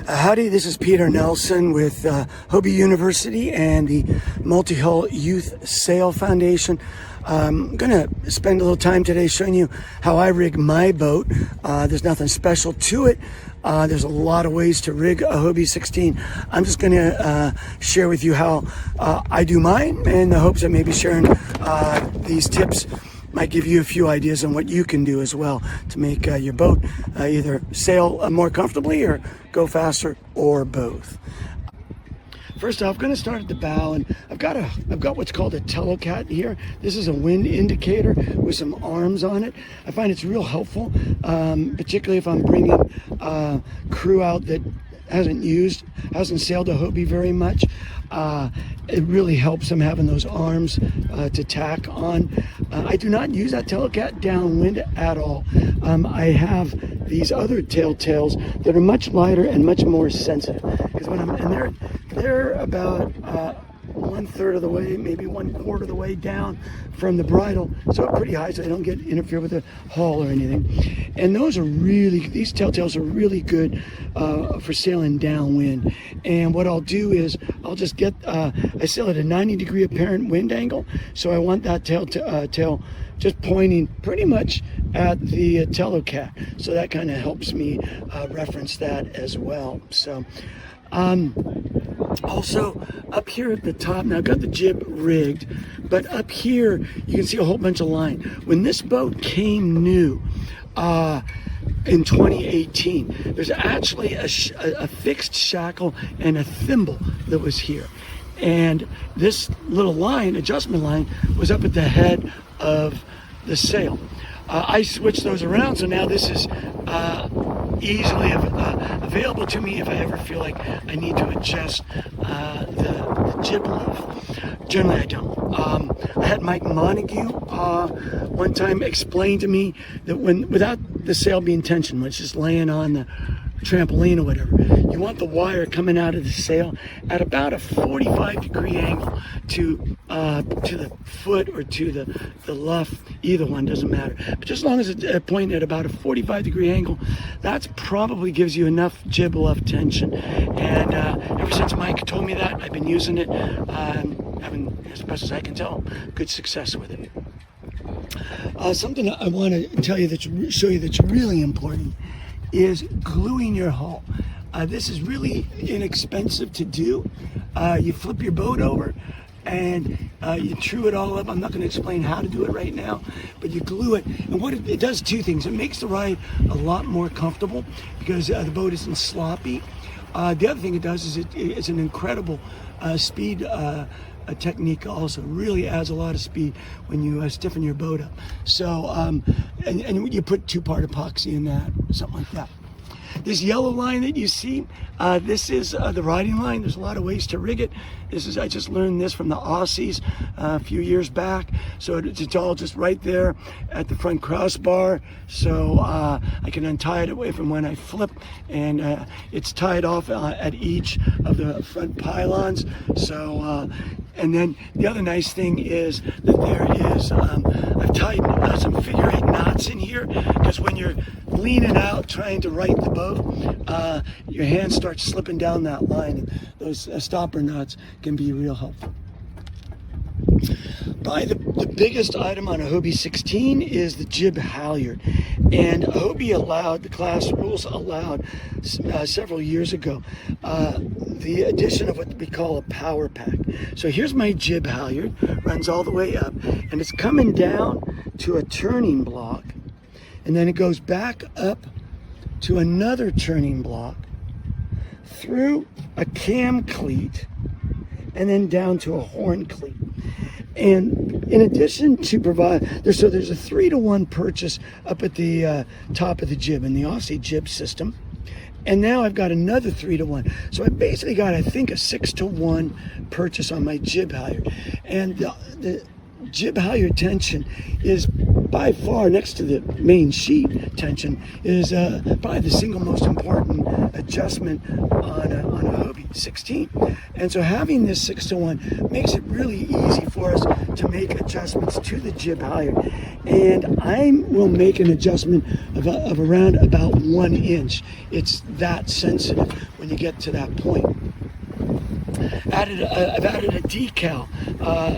Howdy, this is Peter Nelson with Hobie University and the Multi-Hull Youth Sail Foundation. I'm going to spend a little time today showing you how I rig my boat. There's nothing special to it. There's a lot of ways to rig a Hobie 16. I'm just going to share with you how I do mine in the hopes that maybe sharing these tips might give you a few ideas on what you can do as well to make your boat either sail more comfortably or go faster, or both. First off, I'm going to start at the bow, and I've got what's called a telecat here. This is a wind indicator with some arms on it. I find it's real helpful, particularly if I'm bringing crew out that hasn't sailed a Hobie very much. It really helps them having those arms to tack on. I do not use that telecat downwind at all. I have these other tails that are much lighter and much more sensitive, because when they're about 1/3 of the way, maybe 1/4 of the way down from the bridle, so pretty high, so they don't interfere with the hull or anything. And these tails are really good for sailing downwind. And what I'll do is I'll just I sail at a 90-degree apparent wind angle, so I want that tail just pointing pretty much at the telecat, so that kind of helps me reference that as well. So also up here at the top, now I've got the jib rigged, but up here you can see a whole bunch of line. When this boat came new in 2018, there's actually a fixed shackle and a thimble that was here, and this little line, adjustment line, was up at the head of the sail. I switched those around, so now this is easily available to me if I ever feel like I need to adjust the jib lift. Generally, I don't. I had Mike Montague one time explain to me that without the sail being tensioned, which is laying on the trampoline or whatever, you want the wire coming out of the sail at about a 45-degree angle to the foot or to the luff. Either one doesn't matter, but just as long as it's pointing at about a 45-degree angle, that probably gives you enough jib luff tension. And ever since Mike told me that, I've been using it, having, as best as I can tell, good success with it. Something I want to show you that's really important is gluing your hull. This is really inexpensive to do. You flip your boat over and you true it all up. I'm not going to explain how to do it right now, but you glue it, and what it does two things. It makes the ride a lot more comfortable because the boat isn't sloppy. The other thing it does is it's an incredible speed a technique. Also really adds a lot of speed when you stiffen your boat up. So and you put 2-part epoxy in that, something like that. This yellow line that you see, this is the riding line. There's a lot of ways to rig it. I just learned this from the Aussies a few years back. So it's all just right there at the front crossbar. So I can untie it away from when I flip, and it's tied off at each of the front pylons. So and then the other nice thing is that there is, I've tied some figure-8 knots in here, because when you're leaning out trying to right the boat, your hand starts slipping down that line, and those stopper knots can be real helpful. Probably the biggest item on a Hobie 16 is the jib halyard, and the class rules allowed several years ago the addition of what we call a power pack. So here's my jib halyard, runs all the way up, and it's coming down to a turning block, and then it goes back up to another turning block, through a cam cleat, and then down to a horn cleat. And in addition to there's a 3-to-1 purchase up at the top of the jib in the Aussie jib system. And now I've got another 3-to-1. So I basically got, I think, a 6-to-1 purchase on my jib halyard. And the jib halyard tension is by far, next to the main sheet tension, is probably the single most important adjustment on a Hobie 16. And so having this 6-to-1 makes it really easy for us to make adjustments to the jib halyard. And I will make an adjustment of around about 1 inch. It's that sensitive when you get to that point. I've added a decal,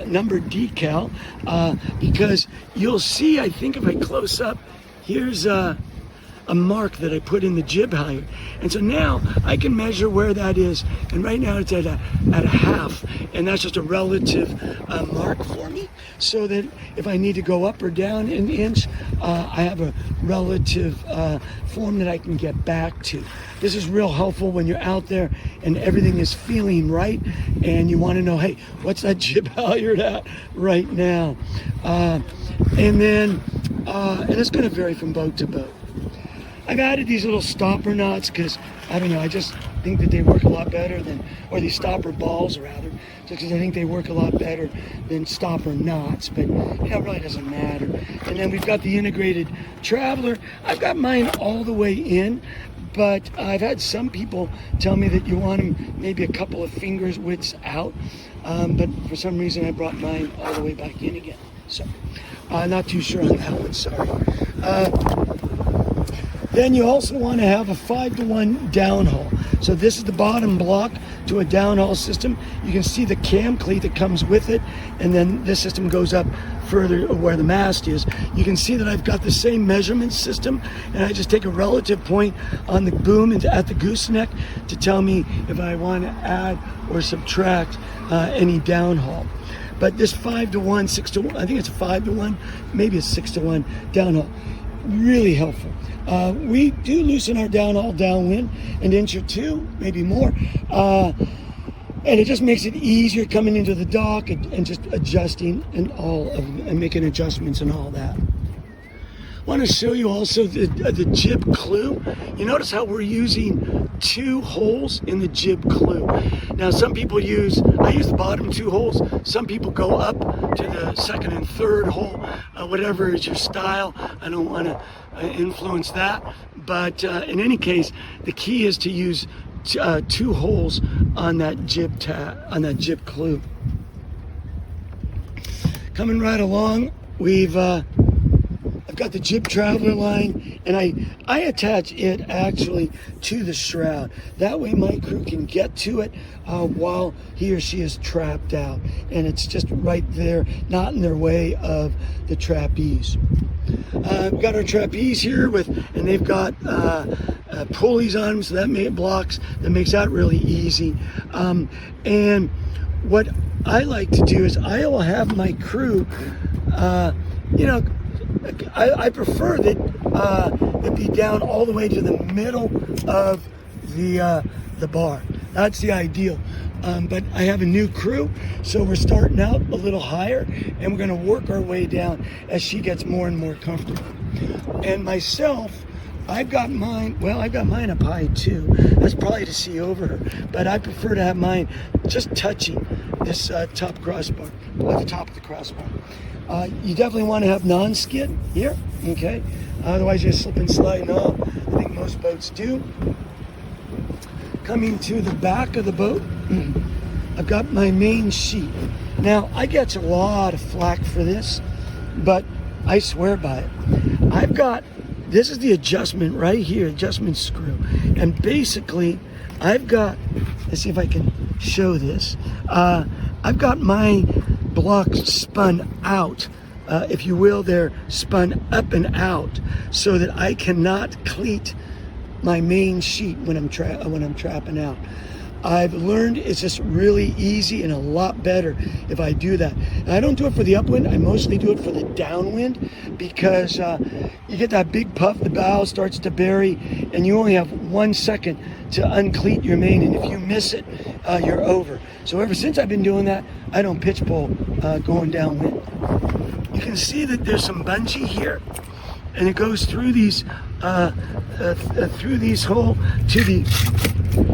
numbered decal, because you'll see, I think if I close up, here's a mark that I put in the jib halyard. And so now I can measure where that is. And right now it's at a half. And that's just a relative mark for me. So that if I need to go up or down an inch, I have a relative form that I can get back to. This is real helpful when you're out there and everything is feeling right. And you want to know, hey, what's that jib halyard at right now? And it's going to vary from boat to boat. I've added these little stopper knots because, I don't know, I just think that they work a lot better than, or these stopper balls rather, just because I think they work a lot better than stopper knots, but it really doesn't matter. And then we've got the integrated traveler. I've got mine all the way in, but I've had some people tell me that you want them maybe a couple of fingers widths out, but for some reason I brought mine all the way back in again. So, not too sure on that one, sorry. Then you also want to have a 5-to-1 downhaul. So this is the bottom block to a downhaul system. You can see the cam cleat that comes with it, and then this system goes up further where the mast is. You can see that I've got the same measurement system, and I just take a relative point on the boom and at the gooseneck to tell me if I want to add or subtract any downhaul. But this 5-to-1, 6-to-1, I think it's a 5-to-1, maybe a 6-to-1 downhaul. Really helpful. We do loosen our downhaul downwind an inch or two, maybe more, and it just makes it easier coming into the dock and just adjusting and making adjustments and all that. I want to show you also the jib clue. You notice how we're using 2 holes in the jib clue. Now some people I use the bottom 2 holes. Some people go up to the 2nd and 3rd hole, whatever is your style. I don't want to influence that, but in any case, the key is to use 2 holes on that jib clue. Coming right along, I've got the jib traveler line, and I attach it actually to the shroud. That way my crew can get to it while he or she is trapped out, and it's just right there, not in their way of the trapeze. We've got our trapeze here and they've got pulleys on them, so that makes that really easy. And what I like to do is I will have my crew, I prefer that it be down all the way to the middle of the bar. That's the ideal. But I have a new crew, so we're starting out a little higher, and we're going to work our way down as she gets more and more comfortable. And myself, I've got mine up high too. That's probably to see over her, but I prefer to have mine just touching this top crossbar, at the top of the crossbar. You definitely want to have non-skid here, okay? Otherwise you're slip and sliding off. I think most boats do. Coming to the back of the boat, I've got my main sheet. Now, I get a lot of flack for this, but I swear by it. This is the adjustment right here, adjustment screw. And basically, let's see if I can show this. I've got my blocks spun out. If you will, they're spun up and out so that I cannot cleat my main sheet when I'm trapping out. I've learned it's just really easy and a lot better if I do that. And I don't do it for the upwind. I mostly do it for the downwind because you get that big puff, the bow starts to bury, and you only have 1 second to uncleat your main, and if you miss it, you're over. So ever since I've been doing that, I don't pitch pole going downwind. You can see that there's some bungee here, and it goes through these holes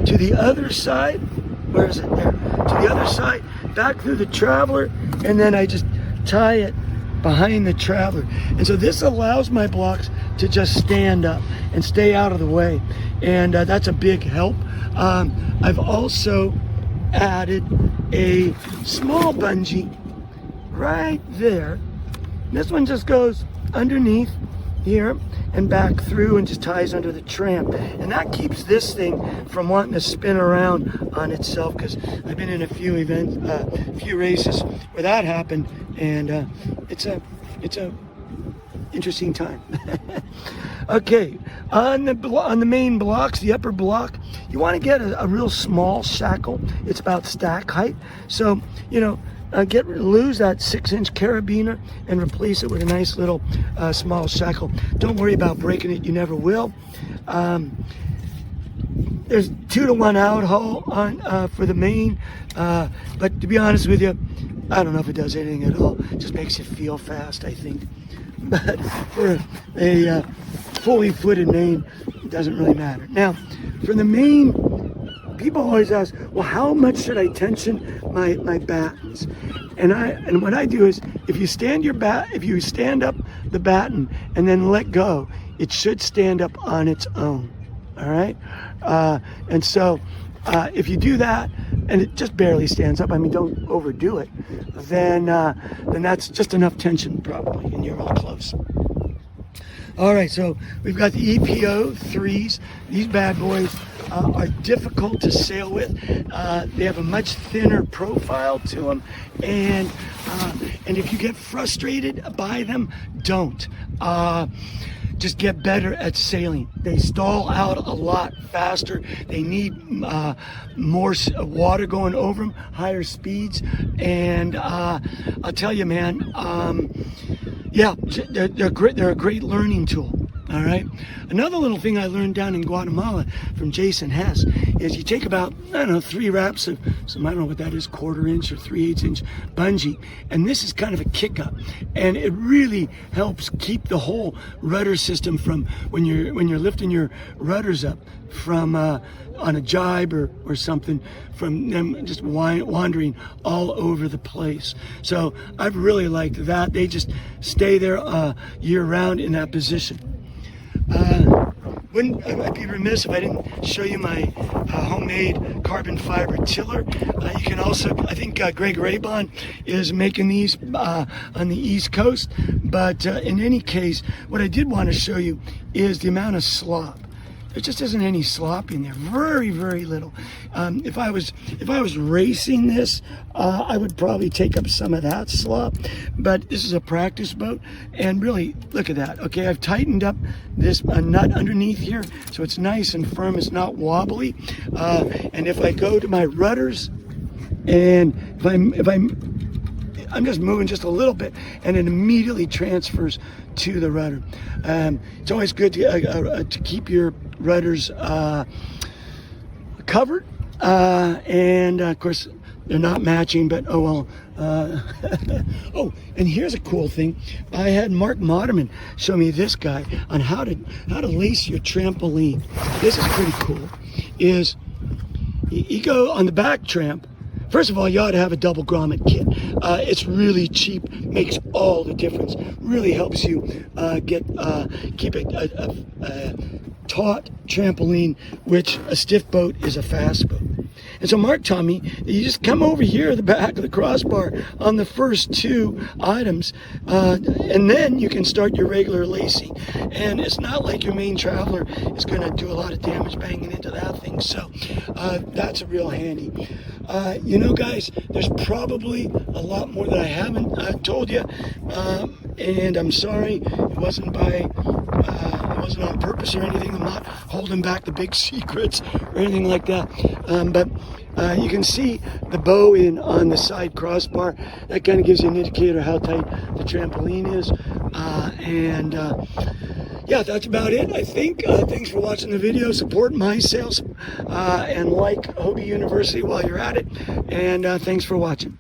to the other side. Where is it? There. To the other side, back through the traveler, and then I just tie it behind the traveler. And so this allows my blocks to just stand up and stay out of the way. And that's a big help. I've also added a small bungee right there. This one just goes underneath here and back through and just ties under the tram, and that keeps this thing from wanting to spin around on itself, because I've been in a few events, few races where that happened, and it's a interesting time. Okay, on the main blocks, the upper block, you want to get a real small shackle. It's about stack height, so you know, lose that 6-inch carabiner and replace it with a nice little small shackle. Don't worry about breaking it, you never will. There's 2-to-1 out haul on for the main, but to be honest with you, I don't know if it does anything at all. It just makes you feel fast, I think. But for a fully footed main, it doesn't really matter. Now, for the main, people always ask, well, how much should I tension my battens? And what I do is, if you stand up the batten and then let go, it should stand up on its own. All right, and so if you do that and it just barely stands up, I mean, don't overdo it, then that's just enough tension probably, and you're all close. All right, so we've got the EPO 3s. These bad boys are difficult to sail with. They have a much thinner profile to them, and if you get frustrated by them, don't. Just get better at sailing. They stall out a lot faster. They need more water going over them, higher speeds, and I'll tell you, man, yeah, they're great. They're a great learning tool. All right. Another little thing I learned down in Guatemala from Jason Hess is you take about, I don't know, 3 wraps of some, I don't know what that is, 1/4 inch or 3/8 inch bungee, and this is kind of a kick up, and it really helps keep the whole rudder system from when you're lifting your rudders up from on a jibe or something, from them just wandering all over the place. So I've really liked that. They just stay there year round in that position. I'd be remiss if I didn't show you my homemade carbon fiber tiller. You can also, I think Greg Raybon is making these on the East Coast, but in any case, what I did want to show you is the amount of slop. There just isn't any slop in there, very, very little. If I was racing this, I would probably take up some of that slop, but this is a practice boat, and really, look at that. Okay, I've tightened up this nut underneath here, so it's nice and firm, it's not wobbly. And if I go to my rudders, and if I'm just moving just a little bit, and it immediately transfers to the rudder. It's always good to keep your rudders covered, and of course they're not matching, but oh well. Oh, and here's a cool thing. I had Mark Moderman show me this guy on how to lace your trampoline. This is pretty cool. Is you go on the back tramp. First of all, you ought to have a double grommet kit. It's really cheap, makes all the difference. Really helps you keep a taut trampoline, which a stiff boat is a fast boat. And so Mark taught me that you just come over here at the back of the crossbar on the first 2 items, and then you can start your regular lacing. And it's not like your main traveler is going to do a lot of damage banging into that thing. So that's real handy. You know, guys, there's probably a lot more that I haven't told you, and I'm sorry, it wasn't on purpose or anything. I'm not holding back the big secrets or anything like that. But you can see the bow on the side crossbar. That kind of gives you an indicator how tight the trampoline is. Yeah, that's about it, I think. Thanks for watching the video. Support my sales and like Hobie University while you're at it. And thanks for watching.